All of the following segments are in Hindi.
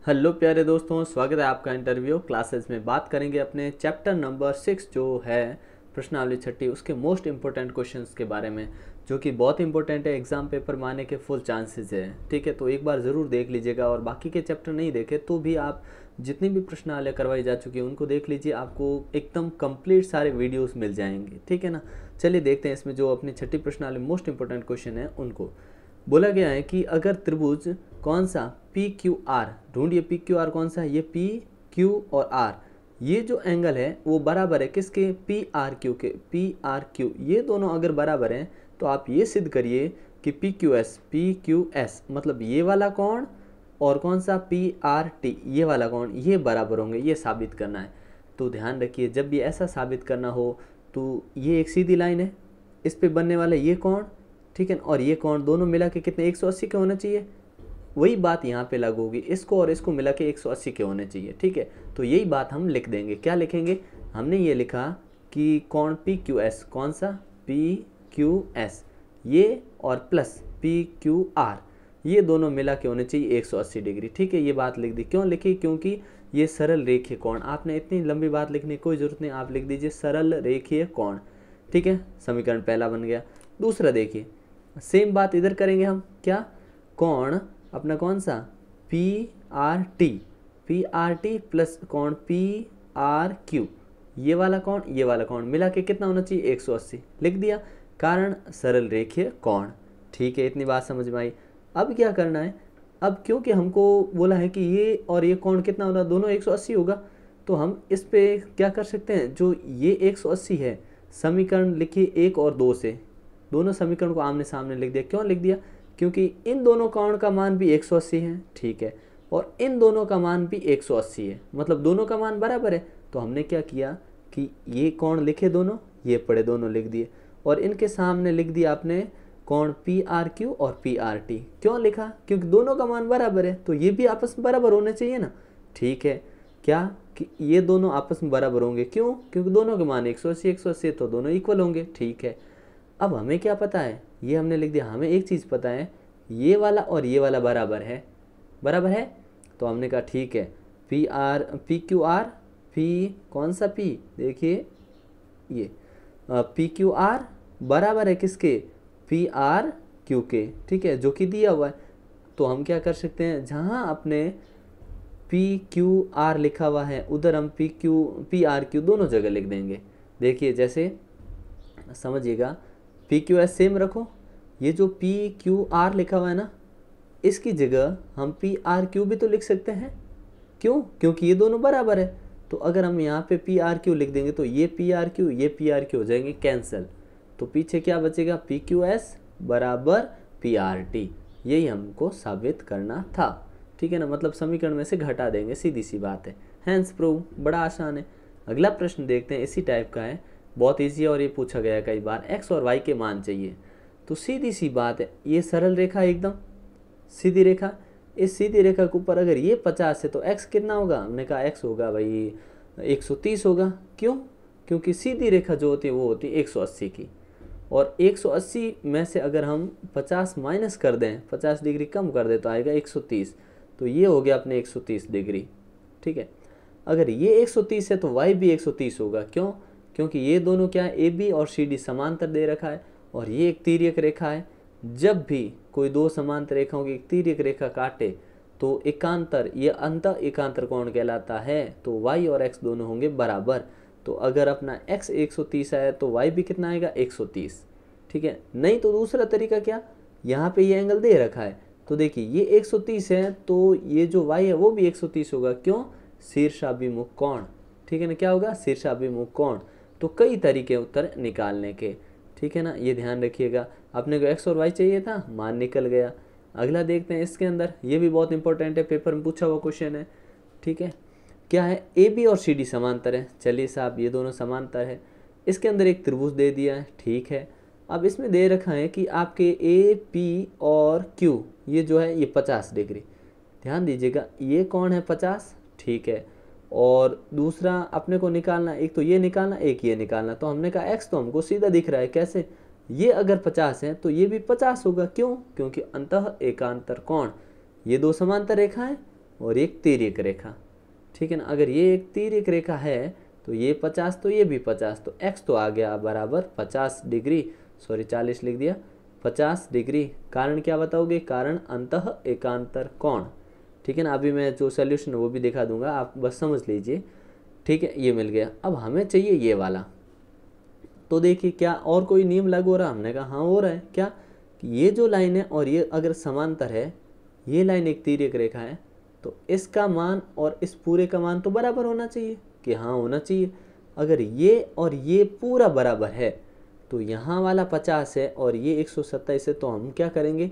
हेलो प्यारे दोस्तों, स्वागत है आपका इंटरव्यू क्लासेस में। बात करेंगे अपने चैप्टर नंबर 6 जो है प्रश्नावली छठी, उसके मोस्ट इंपॉर्टेंट क्वेश्चंस के बारे में, जो कि बहुत इंपॉर्टेंट है। एग्जाम पेपर में आने के फुल चांसेस है। ठीक है, तो एक बार ज़रूर देख लीजिएगा, और बाकी के चैप्टर नहीं देखे तो भी आप जितनी भी प्रश्नावली करवाई जा चुकी है उनको देख लीजिए, आपको एकदम कंप्लीट सारे वीडियोस मिल जाएंगे। ठीक है ना। चलिए देखते हैं इसमें जो अपनी छठी प्रश्नावली मोस्ट इंपॉर्टेंट क्वेश्चन है उनको। बोला गया है कि अगर त्रिभुज कौन सा पी क्यू आर, ढूंढिए पी क्यू आर कौन सा है। ये पी क्यू और आर, ये जो एंगल है वो बराबर है किसके, पी आर क्यू के। पी आर क्यू ये दोनों अगर बराबर हैं तो आप ये सिद्ध करिए कि पी क्यू एस मतलब ये वाला कोण और कौन सा पी आर टी ये वाला कोण, ये बराबर होंगे। ये साबित करना है। तो ध्यान रखिए, जब भी ऐसा साबित करना हो तो ये एक सीधी लाइन है, इस पे बनने वाला ये कोण, ठीक है, और ये कोण दोनों मिला के कितने 180 के होने चाहिए। वही बात यहाँ पे लागू होगी, इसको और इसको मिला के 180 के होने चाहिए। ठीक है, तो यही बात हम लिख देंगे। क्या लिखेंगे, हमने ये लिखा कि कोण पी क्यू एस, कौन सा पी क्यू एस, ये और प्लस पी क्यू आर, ये दोनों मिला के होने चाहिए 180 डिग्री। ठीक है, ये बात लिख दी। क्यों लिखी, क्योंकि ये सरल रेखीय कोण। आपने इतनी लंबी बात लिखने की कोई ज़रूरत नहीं, आप लिख दीजिए सरल रेखीय कोण। ठीक है, समीकरण पहला बन गया। दूसरा देखिए, सेम बात इधर करेंगे हम। क्या, कोण अपना कौन सा पी आर टी प्लस कोण पी आर क्यू, ये वाला कोण मिला के कितना होना चाहिए 180, लिख दिया। कारण सरल रेखीय कोण। ठीक है, इतनी बात समझ में आई। अब क्या करना है, अब क्योंकि हमको बोला है कि ये और ये कोण कितना होगा, दोनों 180 होगा, तो हम इस पे क्या कर सकते हैं, जो ये 180 है समीकरण लिखिए 1 और 2 से, दोनों समीकरण को आमने सामने लिख दिया। क्यों लिख दिया, क्योंकि इन दोनों कोण का मान भी 180 है। ठीक है, और इन दोनों का मान भी 180 है, मतलब दोनों का मान बराबर है। तो हमने क्या किया कि ये कोण लिखे दोनों, ये पड़े दोनों लिख दिए, और इनके सामने लिख दिया आपने कोण पी आर क्यू और पी आर टी। क्यों लिखा, क्योंकि दोनों का मान बराबर है, तो ये भी आपस में बराबर होने चाहिए ना। ठीक है, क्या कि ये दोनों आपस में बराबर होंगे। क्यों, क्योंकि दोनों के मान 180 तो दोनों इक्वल होंगे। ठीक है, अब हमें क्या पता है, ये हमने लिख दिया। हमें एक चीज़ पता है, ये वाला और ये वाला बराबर है, बराबर है। तो हमने कहा ठीक है, पी क्यू आर, पी कौन सा पी, देखिए ये पी क्यू आर बराबर है किसके, पी आर क्यू के। ठीक है, जो कि दिया हुआ है। तो हम क्या कर सकते हैं, जहाँ अपने पी क्यू आर लिखा हुआ है उधर हम पी आर क्यू दोनों जगह लिख देंगे। देखिए जैसे समझिएगा, पी क्यू एस सेम रखो, ये जो पी क्यू आर लिखा हुआ है ना, इसकी जगह हम पी आर क्यू भी तो लिख सकते हैं। क्यों, क्योंकि ये दोनों बराबर है। तो अगर हम यहाँ पे पी आर क्यू लिख देंगे तो ये पी आर क्यू हो जाएंगे कैंसिल। तो पीछे क्या बचेगा, पी क्यू एस बराबर पी आर टी। यही हमको साबित करना था। ठीक है ना, मतलब समीकरण में से घटा देंगे, सीधी सी बात है। हैंस प्रूव, बड़ा आसान है। अगला प्रश्न देखते हैं, इसी टाइप का है, बहुत ईजी है और ये पूछा गया है कई बार। एक्स और वाई के मान चाहिए। तो सीधी सी बात है, ये सरल रेखा एकदम सीधी रेखा, इस सीधी रेखा के ऊपर अगर ये 50 है तो एक्स कितना होगा, हमने कहा एक्स होगा भाई 130 होगा। क्यों, क्योंकि सीधी रेखा जो होती है वो होती है 180 की, और 180 में से अगर हम 50 माइनस कर दें, 50 डिग्री कम कर दें तो आएगा 130। तो ये हो गया अपने 130 डिग्री। ठीक है, अगर ये 130 है तो वाई भी 130 होगा। क्यों, क्योंकि ये दोनों क्या है, ए बी और सी डी समांतर दे रखा है, और ये एक तिर्यक रेखा है। जब भी कोई दो समांतर रेखाओं की एक तिर्यक रेखा काटे तो एकांतर, ये अंत एकांतर कोण कहलाता है। तो y और x दोनों होंगे बराबर। तो अगर अपना x 130 आया तो y भी कितना आएगा 130। ठीक है, नहीं तो दूसरा तरीका क्या, यहाँ पे ये एंगल दे रखा है, तो देखिए ये 130 है तो ये जो y है वो भी 130 होगा। क्यों, शीर्षाभिमुख कोण। ठीक है ना, क्या होगा, शीर्षाभिमुख कोण। तो कई तरीके उत्तर निकालने के। ठीक है ना, ये ध्यान रखिएगा। अपने को एक्स और वाई चाहिए था, मान निकल गया। अगला देखते हैं इसके अंदर, ये भी बहुत इंपॉर्टेंट है, पेपर में पूछा हुआ क्वेश्चन है। ठीक है, क्या है, ए बी और सी डी समांतर है। चलिए साहब, ये दोनों समांतर है। इसके अंदर एक त्रिभुज दे दिया है। ठीक है, अब इसमें दे रखा है कि आपके ए पी और क्यू ये जो है ये 50 डिग्री। ध्यान दीजिएगा, ये कौन है 50। ठीक है, और दूसरा अपने को निकालना, एक तो ये निकालना, एक ये निकालना। तो हमने कहा एक्स तो हमको सीधा दिख रहा है, कैसे, ये अगर 50 है तो ये भी 50 होगा। क्यों, क्योंकि अंतः एकांतर कोण, ये दो समांतर रेखाएं और एक तिर्यक रेखा, ठीक है ना। अगर ये एक तिर्यक रेखा है तो ये 50 तो ये भी 50, तो x तो आ गया बराबर 50 डिग्री, सॉरी 40 लिख दिया, 50 डिग्री। कारण क्या बताओगे? कारण अंतः एकांतर कोण, ठीक है ना। अभी मैं जो सोल्यूशन है वो भी दिखा दूंगा, आप बस समझ लीजिए, ठीक है। ये मिल गया। अब हमें चाहिए ये वाला, तो देखिए क्या और कोई नियम लागू हो रहा? हमने कहा हाँ हो रहा है। क्या कि ये जो लाइन है और ये अगर समांतर है, ये लाइन एक तिर्यक रेखा है, तो इसका मान और इस पूरे का मान तो बराबर होना चाहिए, कि हाँ होना चाहिए। अगर ये और ये पूरा बराबर है तो यहाँ वाला 50 है और ये 127 है, तो हम क्या करेंगे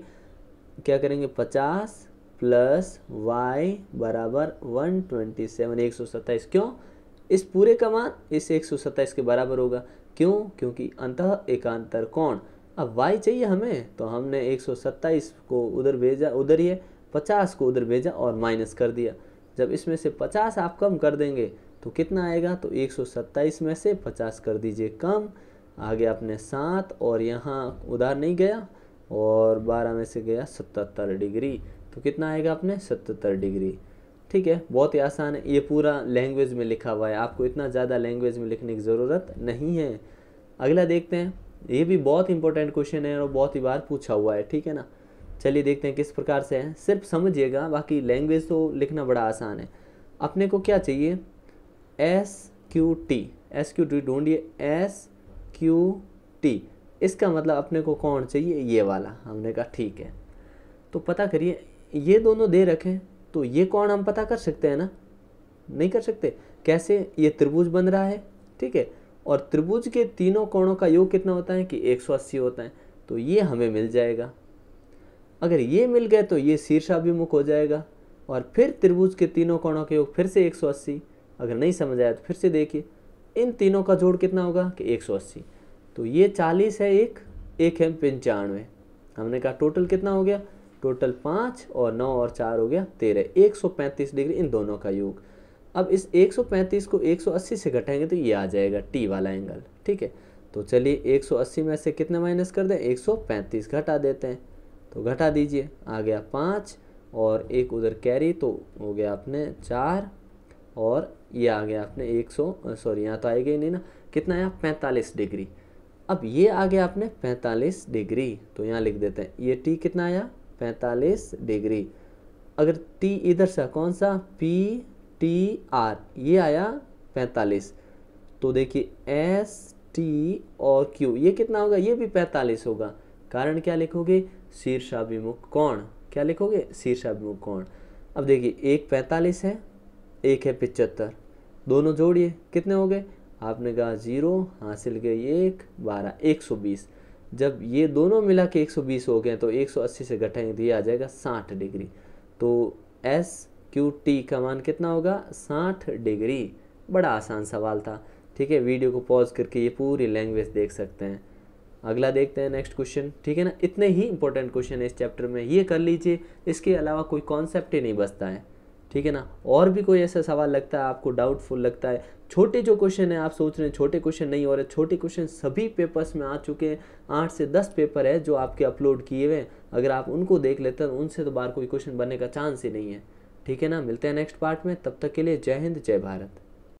50 प्लस y बराबर 127, 127। क्यों? इस पूरे का मान इस 127 के बराबर होगा। क्यों? क्योंकि अंतः एकांतर कोण। अब y चाहिए हमें, तो हमने 127 को उधर भेजा, उधर ही 50 को उधर भेजा और माइनस कर दिया। जब इसमें से 50 आप कम कर देंगे तो कितना आएगा? तो 127 में से 50 कर दीजिए कम, आगे अपने 7 और यहाँ उधर नहीं गया और 12 में से गया 77 डिग्री, तो कितना आएगा अपने 77 डिग्री। ठीक है, बहुत ही आसान है। ये पूरा लैंग्वेज में लिखा हुआ है, आपको इतना ज़्यादा लैंग्वेज में लिखने की ज़रूरत नहीं है। अगला देखते हैं, ये भी बहुत इंपॉर्टेंट क्वेश्चन है और बहुत ही बार पूछा हुआ है, ठीक है ना। चलिए देखते हैं किस प्रकार से है, सिर्फ समझिएगा, बाकी लैंग्वेज तो लिखना बड़ा आसान है। अपने को क्या चाहिए? SQT ढूंढिए, SQT, इसका मतलब अपने को कौन चाहिए? ये वाला। हमने कहा ठीक है, तो पता करिए, ये दोनों दे रखे, तो ये कौन हम पता कर सकते हैं ना? नहीं कर सकते। कैसे? ये त्रिभुज बन रहा है, ठीक है, और त्रिभुज के तीनों कोणों का योग कितना होता है? कि 180 होता है, तो ये हमें मिल जाएगा। अगर ये मिल गए तो ये शीर्षाभिमुख हो जाएगा, और फिर त्रिभुज के तीनों कोणों के योग फिर से 180। अगर नहीं समझ आया तो फिर से देखिए, इन तीनों का जोड़ कितना होगा? कि 180। तो ये 40 है, एक है 95। हमने कहा टोटल कितना हो गया? टोटल 5 और 9 और 4 हो गया 13, 135 डिग्री इन दोनों का योग। अब इस 135 को 180 से घटाएंगे तो ये आ जाएगा टी वाला एंगल, ठीक है। तो चलिए 180 में से कितना माइनस कर दें? 135 घटा देते हैं, तो घटा दीजिए, आ गया 5 और एक उधर कैरी, तो हो गया अपने 4 और ये आ गया अपने 100, सॉरी यहाँ तो आएगा ही नहीं ना, कितना आया? 45 डिग्री। अब ये आ गया अपने 45 डिग्री, तो यहाँ लिख देते हैं, ये टी कितना आया? 45 डिग्री। अगर टी इधर से कौन सा? PTR, ये आया 45, तो देखिए ST और Q ये कितना होगा? ये भी 45 होगा। कारण क्या लिखोगे? शीर्षाभिमुख कोण। क्या लिखोगे? शीर्षाभिमुख कोण। अब देखिए, एक 45 है, एक है 75, दोनों जोड़िए, कितने हो गए? आपने कहा 0, हासिल गए 1, 12, 120। जब ये दोनों मिला के 120 हो गए तो 180 से घटाएंगे तो ये आ जाएगा 60 डिग्री। तो SQT का मान कितना होगा? 60 डिग्री। बड़ा आसान सवाल था, ठीक है। वीडियो को पॉज करके ये पूरी लैंग्वेज देख सकते हैं। अगला देखते हैं, नेक्स्ट क्वेश्चन, ठीक है ना। इतने ही इंपॉर्टेंट क्वेश्चन है इस चैप्टर में, ये कर लीजिए, इसके अलावा कोई कॉन्सेप्ट ही नहीं बचता है, ठीक है ना। और भी कोई ऐसा सवाल लगता है आपको, डाउटफुल लगता है, छोटे जो क्वेश्चन है आप सोच रहे हैं छोटे क्वेश्चन नहीं हो रहे, छोटे क्वेश्चन सभी पेपर्स में आ चुके हैं। 8 से 10 पेपर है जो आपके अपलोड किए हुए हैं, अगर आप उनको देख लेते हैं उनसे तो बाहर कोई क्वेश्चन बनने का चांस ही नहीं है, ठीक है ना। मिलते हैं नेक्स्ट पार्ट में, तब तक के लिए जय हिंद, जय भारत।